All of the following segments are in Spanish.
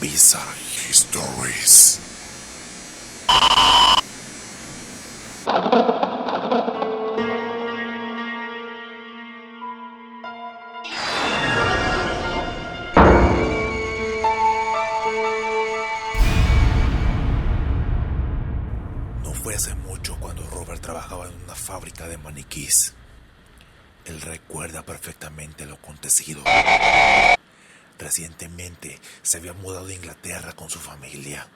Visage Stories. No fue hace mucho cuando Robert trabajaba en una fábrica de maniquís. Él recuerda perfectamente lo acontecido. Recientemente se había mudado a Inglaterra con su familia.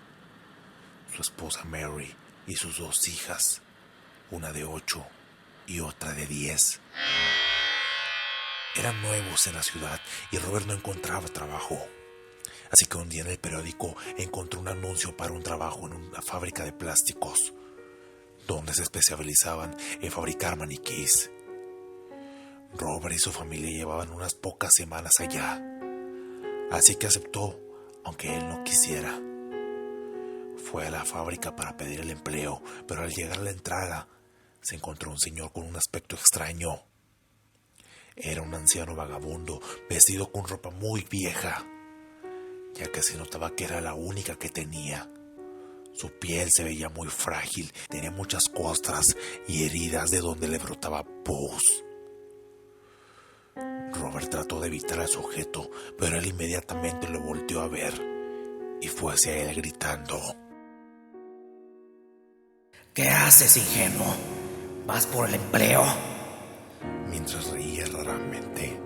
Su esposa Mary y sus 2 hijas, una de 8 y otra de 10. Eran nuevos en la ciudad y Robert no encontraba trabajo. Así que un día en el periódico encontró un anuncio para un trabajo en una fábrica de plásticos, donde se especializaban en fabricar maniquís. Robert y su familia llevaban unas pocas semanas allá, así que aceptó, aunque él no quisiera. Fue a la fábrica para pedir el empleo, pero al llegar a la entrada se encontró un señor con un aspecto extraño. Era un anciano vagabundo, vestido con ropa muy vieja, ya que se notaba que era la única que tenía. Su piel se veía muy frágil, tenía muchas costras y heridas de donde le brotaba pus. Robert trató de evitar al sujeto, pero él inmediatamente lo volteó a ver y fue hacia él gritando: ¿Qué haces, ingenuo? ¿Vas por el empleo? Mientras reía raramente.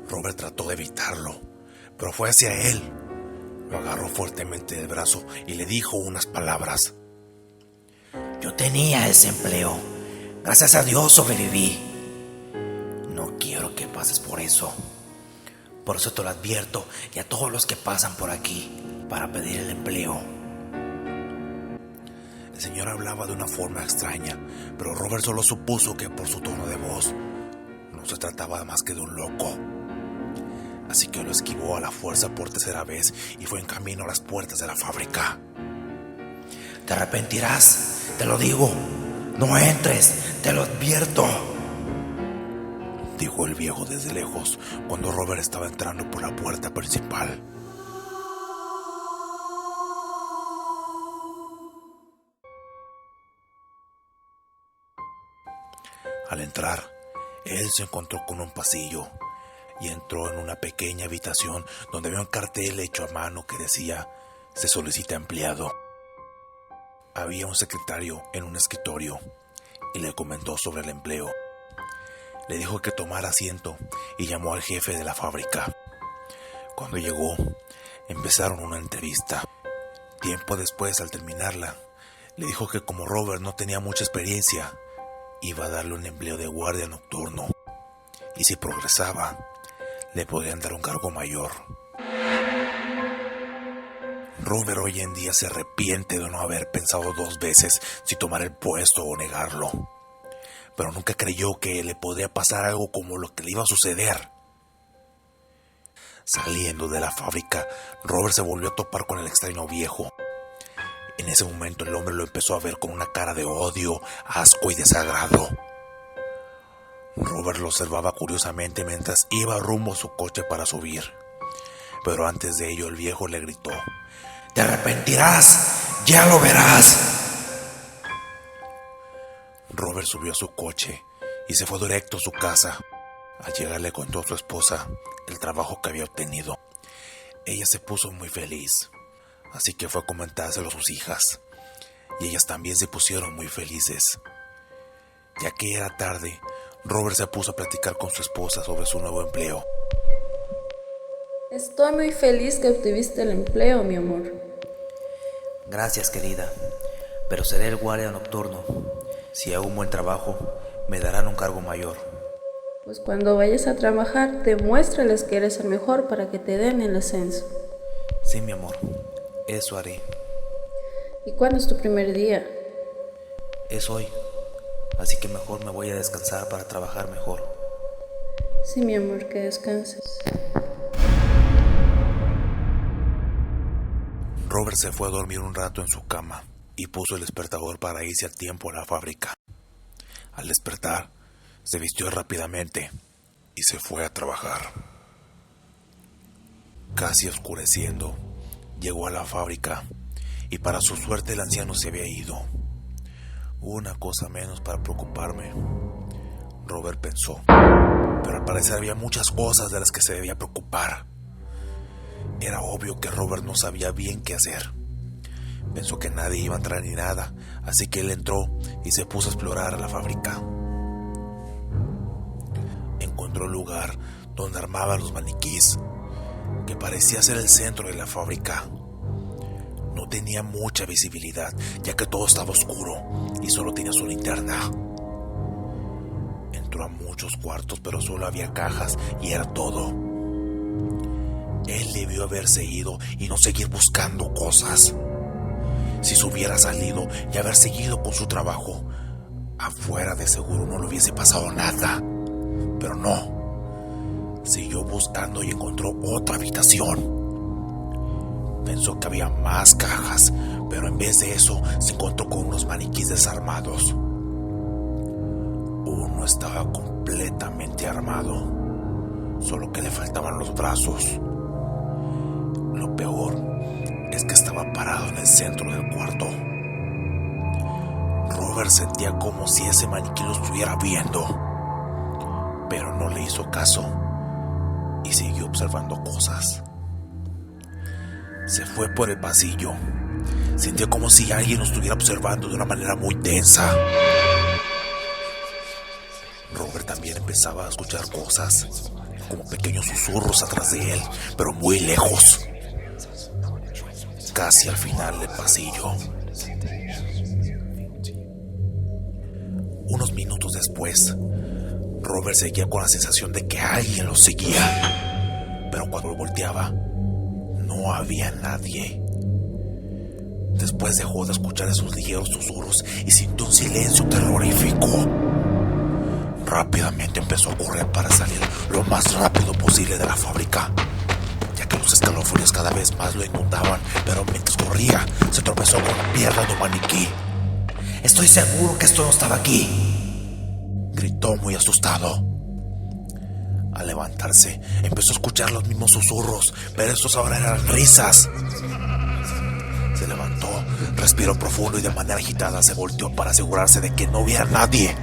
Robert trató de evitarlo, pero fue hacia él. Lo agarró fuertemente del brazo y le dijo unas palabras. Yo tenía ese empleo. Gracias a Dios sobreviví. No quiero que pases por eso. Por eso te lo advierto y a todos los que pasan por aquí para pedir el empleo. El señor hablaba de una forma extraña, pero Robert solo supuso que por su tono de voz no se trataba más que de un loco. Así que lo esquivó a la fuerza por 3ª vez y fue en camino a las puertas de la fábrica. Te arrepentirás, te lo digo. No entres, te lo advierto, dijo el viejo desde lejos cuando Robert estaba entrando por la puerta principal. Al entrar, él se encontró con un pasillo y entró en una pequeña habitación donde había un cartel hecho a mano que decía: se solicita empleado. Había un secretario en un escritorio y le comentó sobre el empleo. Le dijo que tomara asiento y llamó al jefe de la fábrica. Cuando llegó, empezaron una entrevista. Tiempo después, al terminarla, le dijo que como Robert no tenía mucha experiencia, iba a darle un empleo de guardia nocturno, y si progresaba, le podrían dar un cargo mayor. Robert hoy en día se arrepiente de no haber pensado 2 veces si tomar el puesto o negarlo, pero nunca creyó que le podría pasar algo como lo que le iba a suceder. Saliendo de la fábrica, Robert se volvió a topar con el extraño viejo. En ese momento el hombre lo empezó a ver con una cara de odio, asco y desagrado. Robert lo observaba curiosamente mientras iba rumbo a su coche para subir. Pero antes de ello el viejo le gritó: te arrepentirás, ya lo verás. Robert subió a su coche y se fue directo a su casa. Al llegar le contó a su esposa el trabajo que había obtenido. Ella se puso muy feliz, así que fue a comentárselo a sus hijas, y ellas también se pusieron muy felices. Ya que era tarde, Robert se puso a platicar con su esposa sobre su nuevo empleo. Estoy muy feliz que obtuviste el empleo, mi amor. Gracias, querida, pero seré el guardia nocturno. Si hago un buen trabajo, me darán un cargo mayor. Pues cuando vayas a trabajar, demuéstrales que eres el mejor para que te den el ascenso. Sí, mi amor, eso haré. ¿Y cuándo es tu primer día? Es hoy, así que mejor me voy a descansar para trabajar mejor. Sí, mi amor, que descanses. Robert se fue a dormir un rato en su cama y puso el despertador para irse a tiempo a la fábrica. Al despertar, se vistió rápidamente y se fue a trabajar. Casi oscureciendo, llegó a la fábrica y para su suerte el anciano se había ido. Una cosa menos para preocuparme, Robert pensó, pero al parecer había muchas cosas de las que se debía preocupar. Era obvio que Robert no sabía bien qué hacer. Pensó que nadie iba a entrar ni nada, así que él entró y se puso a explorar la fábrica. Encontró el lugar donde armaban los maniquís, que parecía ser el centro de la fábrica. No tenía mucha visibilidad, ya que todo estaba oscuro y solo tenía su linterna. Entró a muchos cuartos, pero solo había cajas y era todo. Él debió haberse ido y no seguir buscando cosas. Si se hubiera salido y haber seguido con su trabajo, afuera de seguro no le hubiese pasado nada. Pero no. Siguió buscando y encontró otra habitación. Pensó que había más cajas, pero en vez de eso se encontró con unos maniquís desarmados. Uno estaba completamente armado, solo que le faltaban los brazos. Lo peor es que estaba parado en el centro del cuarto. Robert sentía como si ese maniquí lo estuviera viendo, pero no le hizo caso y siguió observando cosas. Se fue por el pasillo. Sintió como si alguien lo estuviera observando de una manera muy tensa. Robert también empezaba a escuchar cosas, como pequeños susurros atrás de él, pero muy lejos. Casi al final del pasillo. Unos minutos después, Robert seguía con la sensación de que alguien lo seguía, pero cuando lo volteaba, no había nadie. Después dejó de escuchar esos ligeros susurros y sintió un silencio terrorífico. Rápidamente empezó a correr para salir lo más rápido posible de la fábrica, ya que los escalofríos cada vez más lo inundaban, pero mientras corría, se tropezó con la pierna de un maniquí. Estoy seguro que esto no estaba aquí, gritó muy asustado. Al levantarse, empezó a escuchar los mismos susurros, pero estos ahora eran risas. Se levantó, respiró profundo y de manera agitada se volteó para asegurarse de que no hubiera nadie.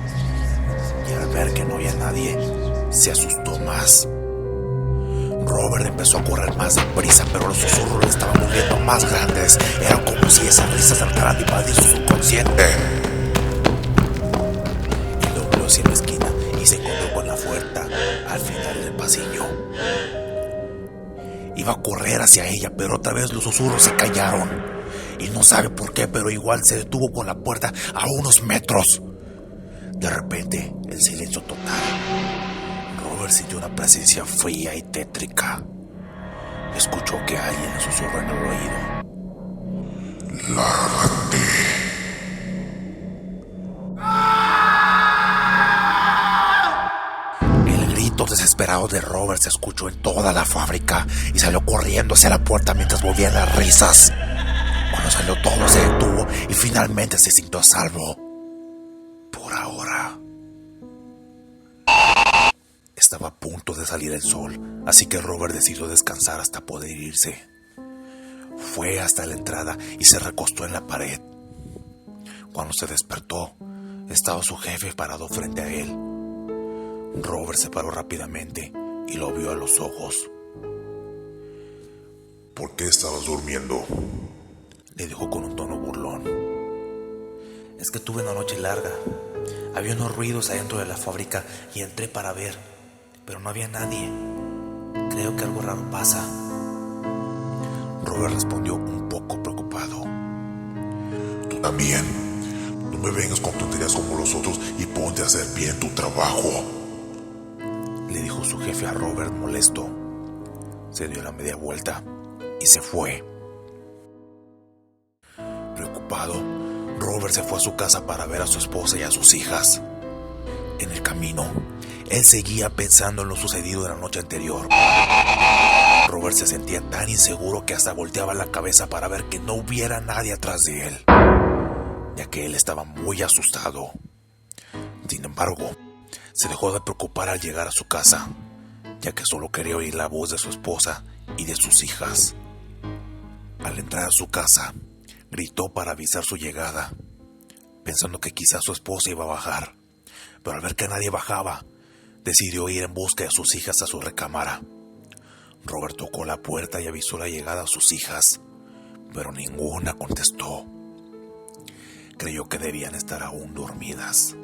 Y al ver que no había nadie, se asustó más. Robert empezó a correr más deprisa, pero los susurros le estaban volviendo más grandes. Era como si esas risas trataran de invadir su subconsciente. Y dobló hacia la esquina y se encontró con la puerta al final del pasillo. Iba a correr hacia ella, pero otra vez los susurros se callaron. Y no sabe por qué, pero igual se detuvo con la puerta a unos metros. De repente, el silencio total. Robert sintió una presencia fría y tétrica. Escuchó que alguien le susurró en el oído: ¡lárgate! El grito desesperado de Robert se escuchó en toda la fábrica y salió corriendo hacia la puerta mientras volvían las risas. Cuando salió todo se detuvo y finalmente se sintió a salvo. Por ahora. Estaba a punto de salir el sol, así que Robert decidió descansar hasta poder irse. Fue hasta la entrada y se recostó en la pared. Cuando se despertó, estaba su jefe parado frente a él. Robert se paró rápidamente y lo vio a los ojos. ¿Por qué estabas durmiendo?, le dijo con un tono burlón. Es que tuve una noche larga. Había unos ruidos adentro de la fábrica y entré para ver, pero no había nadie. Creo que algo raro pasa. Robert respondió un poco preocupado. Tú también. No me vengas con tonterías como los otros y ponte a hacer bien tu trabajo, le dijo su jefe a Robert molesto. Se dio la media vuelta y se fue. Preocupado, Robert se fue a su casa para ver a su esposa y a sus hijas. En el camino, él seguía pensando en lo sucedido de la noche anterior. Robert se sentía tan inseguro que hasta volteaba la cabeza para ver que no hubiera nadie atrás de él, ya que él estaba muy asustado. Sin embargo, se dejó de preocupar al llegar a su casa, ya que solo quería oír la voz de su esposa y de sus hijas. Al entrar a su casa, gritó para avisar su llegada, pensando que quizás su esposa iba a bajar, pero al ver que nadie bajaba, decidió ir en busca de sus hijas a su recámara. Robert tocó la puerta y avisó la llegada a sus hijas, pero ninguna contestó. Creyó que debían estar aún dormidas.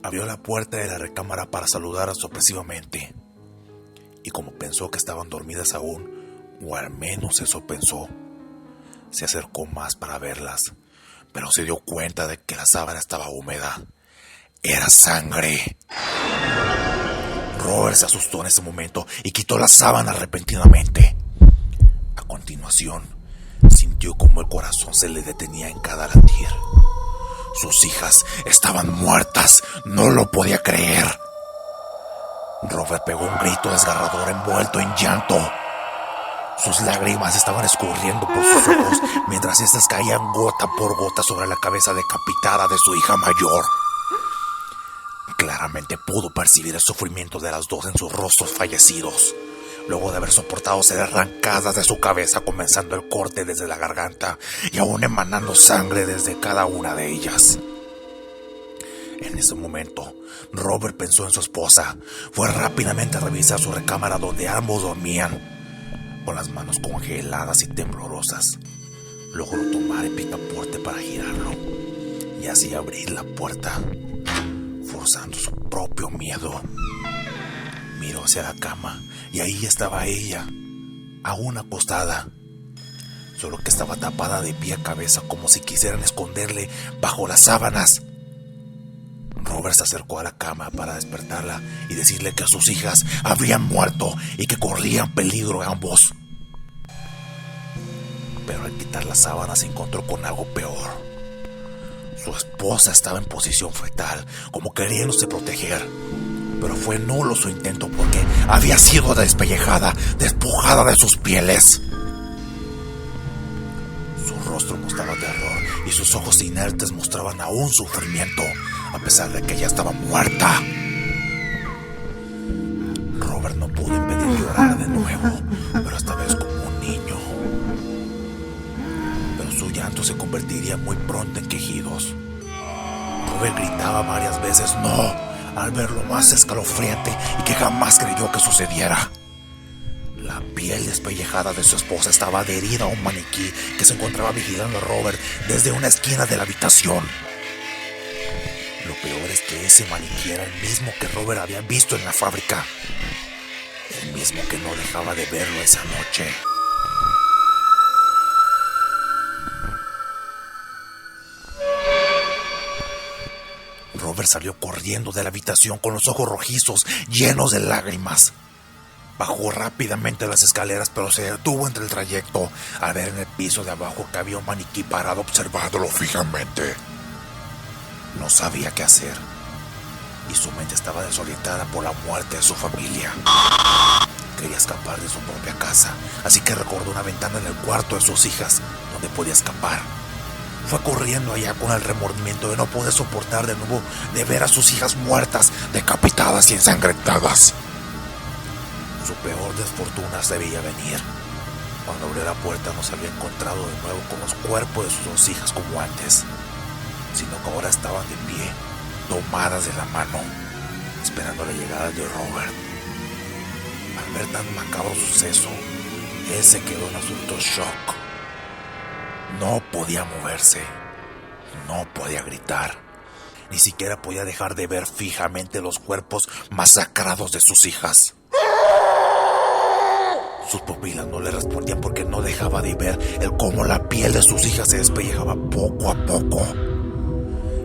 Abrió la puerta de la recámara para saludarlas sorpresivamente, y como pensó que estaban dormidas aún, o al menos eso pensó, se acercó más para verlas, pero se dio cuenta de que la sábana estaba húmeda. ¡Era sangre! Robert se asustó en ese momento y quitó la sábana repentinamente. A continuación, sintió como el corazón se le detenía en cada latir. Sus hijas estaban muertas, no lo podía creer. Robert pegó un grito desgarrador envuelto en llanto. Sus lágrimas estaban escurriendo por sus ojos mientras estas caían gota por gota sobre la cabeza decapitada de su hija mayor. Claramente pudo percibir el sufrimiento de las dos en sus rostros fallecidos, luego de haber soportado ser arrancadas de su cabeza, comenzando el corte desde la garganta y aún emanando sangre desde cada una de ellas. En ese momento, Robert pensó en su esposa. Fue rápidamente a revisar su recámara donde ambos dormían, con las manos congeladas y temblorosas. Logró tomar el picaporte para girarlo y así abrir la puerta, forzando su propio miedo. Miró hacia la cama y ahí estaba ella, aún acostada, solo que estaba tapada de pie a cabeza como si quisieran esconderle bajo las sábanas. Robert se acercó a la cama para despertarla y decirle que sus hijas habían muerto y que corrían peligro ambos. Pero al quitar las sábanas se encontró con algo peor. Su esposa estaba en posición fetal, como queriéndose proteger, pero fue nulo su intento porque había sido despellejada, despojada de sus pieles. Su rostro mostraba terror y sus ojos inertes mostraban aún sufrimiento, a pesar de que ella estaba muerta. Robert no pudo impedir llorar de nuevo, pero esta vez como un niño. Pero su llanto se convertiría muy pronto en quejidos. Robert gritaba varias veces "no", al ver lo más escalofriante y que jamás creyó que sucediera. La piel despellejada de su esposa estaba adherida a un maniquí que se encontraba vigilando a Robert desde una esquina de la habitación. Lo peor es que ese maniquí era el mismo que Robert había visto en la fábrica, el mismo que no dejaba de verlo esa noche. Robert salió corriendo de la habitación con los ojos rojizos, llenos de lágrimas. Bajó rápidamente las escaleras, pero se detuvo entre el trayecto al ver en el piso de abajo que había un maniquí parado observándolo fijamente. No sabía qué hacer y su mente estaba desorientada por la muerte de su familia. Quería escapar de su propia casa, así que recordó una ventana en el cuarto de sus hijas donde podía escapar. Fue corriendo allá con el remordimiento de no poder soportar de nuevo de ver a sus hijas muertas, decapitadas y ensangrentadas. Su peor desfortuna se veía venir. Cuando abrió la puerta no se había encontrado de nuevo con los cuerpos de sus dos hijas como antes, sino que ahora estaban de pie, tomadas de la mano, esperando la llegada de Robert. Al ver tan macabro suceso, él se quedó en absoluto shock. No podía moverse, no podía gritar, ni siquiera podía dejar de ver fijamente los cuerpos masacrados de sus hijas. Sus pupilas no le respondían porque no dejaba de ver el cómo la piel de sus hijas se despellejaba poco a poco,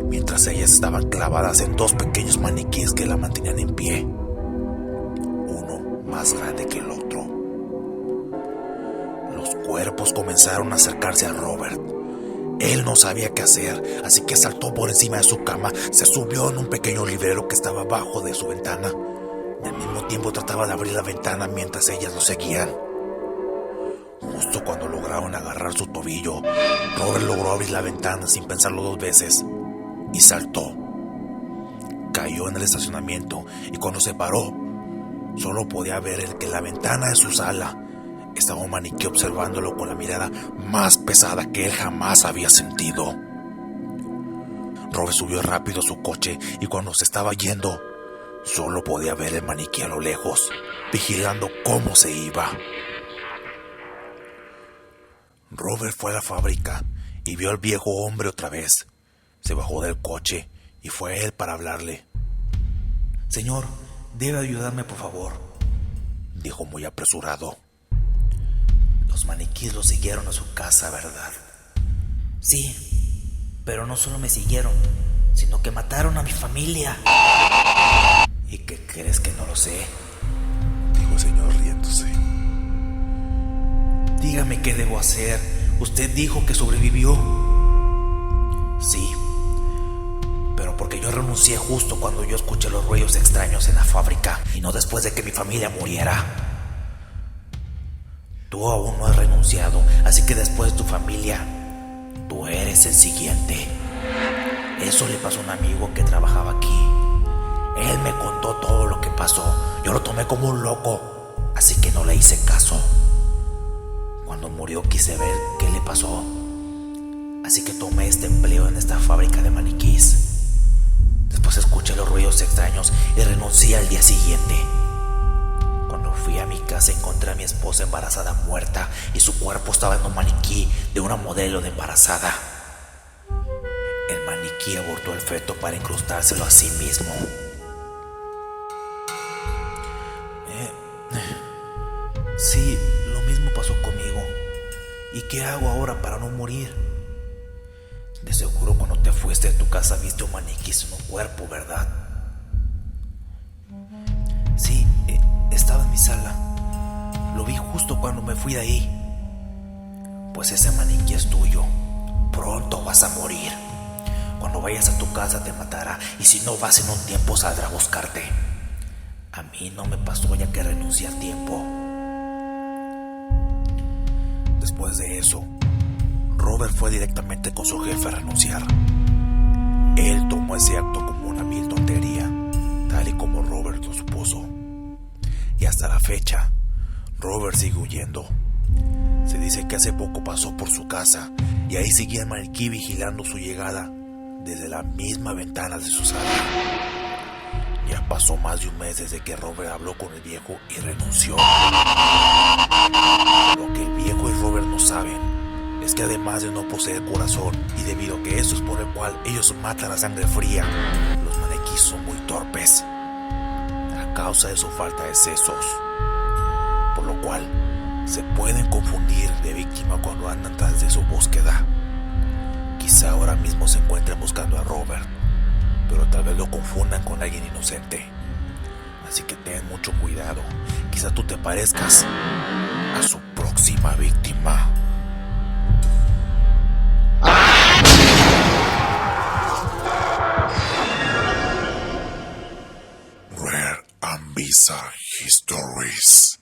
mientras ellas estaban clavadas en dos pequeños maniquíes que la mantenían en pie, uno más grande que el otro. Los cuerpos comenzaron a acercarse a Robert. Él no sabía qué hacer, así que saltó por encima de su cama, se subió en un pequeño librero que estaba abajo de su ventana y al mismo tiempo trataba de abrir la ventana mientras ellas lo seguían. Justo cuando lograron agarrar su tobillo, Robert logró abrir la ventana sin pensarlo dos veces y saltó. Cayó en el estacionamiento y cuando se paró, solo podía ver el que en la ventana de su sala estaba un maniquí observándolo con la mirada más pesada que él jamás había sentido. Robert subió rápido a su coche y cuando se estaba yendo, solo podía ver el maniquí a lo lejos, vigilando cómo se iba. Robert fue a la fábrica y vio al viejo hombre otra vez. Se bajó del coche y fue a él para hablarle. Señor, debe ayudarme por favor, dijo muy apresurado. Los maniquíes lo siguieron a su casa, ¿verdad? Sí, pero no solo me siguieron, sino que mataron a mi familia. ¿Y qué crees que no lo sé? Dijo el señor riéndose. Dígame qué debo hacer. Usted dijo que sobrevivió. Sí, pero porque yo renuncié justo cuando yo escuché los ruidos extraños en la fábrica y no después de que mi familia muriera. Tú aún no has renunciado, así que después de tu familia, tú eres el siguiente. Eso le pasó a un amigo que trabajaba aquí. Él me contó todo lo que pasó. Yo lo tomé como un loco, así que no le hice caso. Cuando murió quise ver qué le pasó, así que tomé este empleo en esta fábrica de maniquís. Después escuché los ruidos extraños y renuncié al día siguiente. Cuando fui a mi casa encontré a mi esposa embarazada muerta y su cuerpo estaba en un maniquí de una modelo de embarazada. El maniquí abortó el feto para incrustárselo a sí mismo. Sí, lo mismo pasó conmigo. ¿Y qué hago ahora para no morir? De seguro cuando te fuiste de tu casa viste un maniquí en un cuerpo, ¿verdad? Sí, estaba en mi sala. Lo vi justo cuando me fui de ahí. Pues ese maniquí es tuyo. Pronto vas a morir. Cuando vayas a tu casa te matará y si no vas en un tiempo saldrá a buscarte. A mí no me pasó ya que renuncié a tiempo. Después de eso, Robert fue directamente con su jefe a renunciar. Él tomó ese acto como una vil tontería, tal y como Robert lo supuso. Y hasta la fecha, Robert sigue huyendo. Se dice que hace poco pasó por su casa y ahí seguía el maniquí vigilando su llegada desde la misma ventana de su sala. Ya pasó más de un mes desde que Robert habló con el viejo y renunció. Lo que el viejo y Robert no saben es que además de no poseer corazón y debido a que eso es por el cual ellos matan a sangre fría, los maniquíes son muy torpes a causa de su falta de sesos, por lo cual se pueden confundir de víctima cuando andan tras de su búsqueda. Quizá ahora mismo se encuentren buscando a Robert, pero tal vez lo confundan con alguien inocente. Así que ten mucho cuidado. Quizá tú te parezcas a su próxima víctima. Rare and Bizarre Histories.